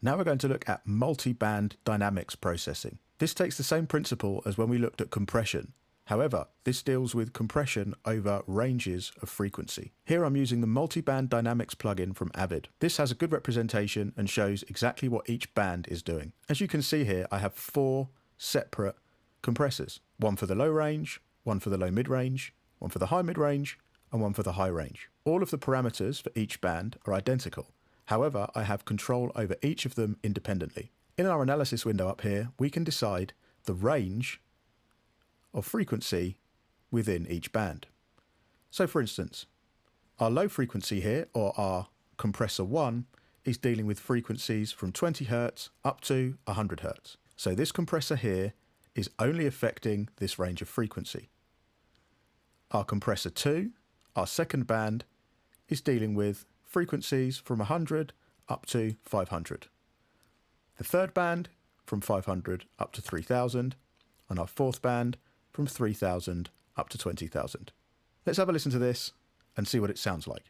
Now we're going to look at multi-band dynamics processing. This takes the same principle as when we looked at compression. However, this deals with compression over ranges of frequency. Here I'm using the Multiband Dynamics plugin from Avid. This has a good representation and shows exactly what each band is doing. As you can see here, I have 4 separate compressors. One for the low range, one for the low mid-range, one for the high mid-range, and one for the high range. All of the parameters for each band are identical. However, I have control over each of them independently. In our analysis window up here, we can decide the range of frequency within each band. So for instance, our low frequency here, or our compressor 1, is dealing with frequencies from 20 Hz up to 100 Hz. So this compressor here is only affecting this range of frequency. Our compressor 2, our second band, is dealing with frequencies from 100 up to 500. The third band from 500 up to 3000, and our fourth band from 3000 up to 20,000. Let's have a listen to this and see what it sounds like.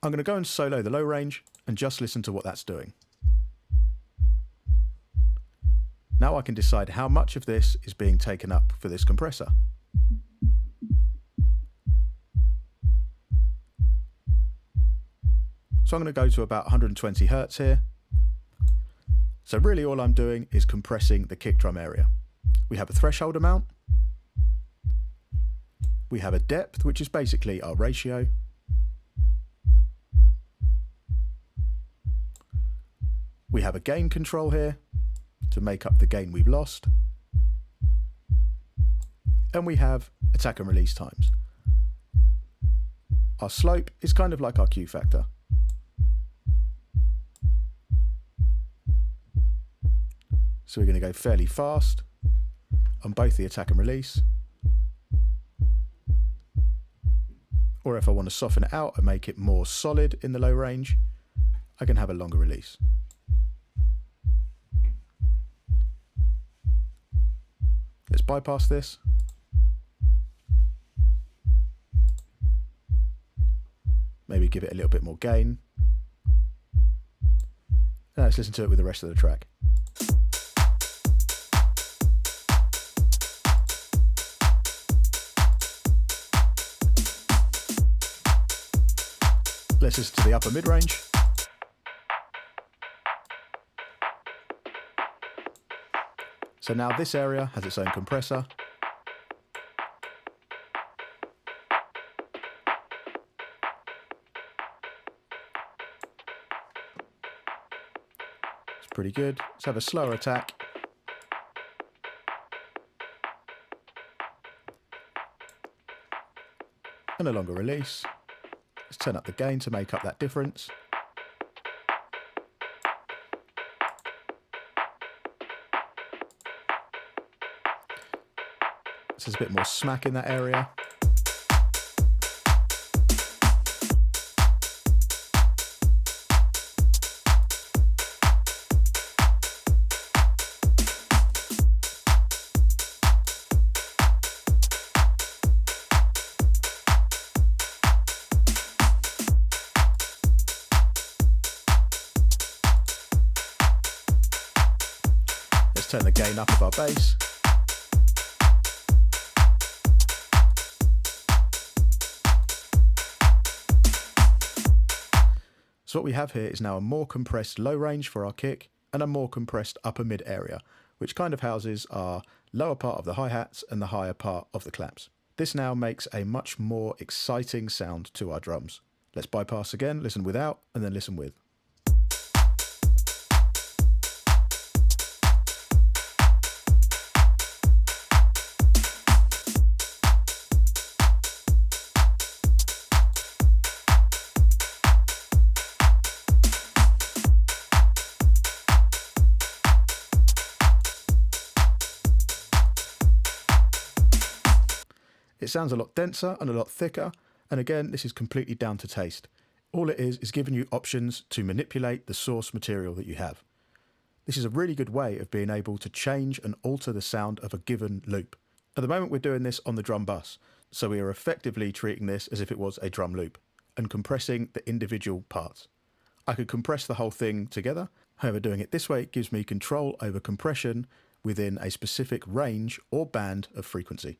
I'm going to go and solo the low range and just listen to what that's doing. Now I can decide how much of this is being taken up for this compressor. So I'm going to go to about 120 Hz here. So really all I'm doing is compressing the kick drum area. We have a threshold amount. We have a depth, which is basically our ratio. We have a gain control here to make up the gain we've lost. And we have attack and release times. Our slope is kind of like our Q factor. So we're going to go fairly fast on both the attack and release. Or if I want to soften it out and make it more solid in the low range, I can have a longer release. Let's bypass this. Maybe give it a little bit more gain. Now let's listen to it with the rest of the track. Let's listen to the upper mid-range. So now this area has its own compressor. It's pretty good. Let's have a slower attack. And a longer release. Let's turn up the gain to make up that difference. So there's a bit more smack in that area. Let's turn the gain up of our bass. So what we have here is now a more compressed low range for our kick and a more compressed upper mid area, which kind of houses our lower part of the hi-hats and the higher part of the claps. This now makes a much more exciting sound to our drums. Let's bypass again, listen without, and then listen with. It sounds a lot denser and a lot thicker, and again, this is completely down to taste. All it is giving you options to manipulate the source material that you have. This is a really good way of being able to change and alter the sound of a given loop. At the moment we're doing this on the drum bus. So we are effectively treating this as if it was a drum loop and compressing the individual parts. I could compress the whole thing together. However, doing it this way gives me control over compression within a specific range or band of frequency.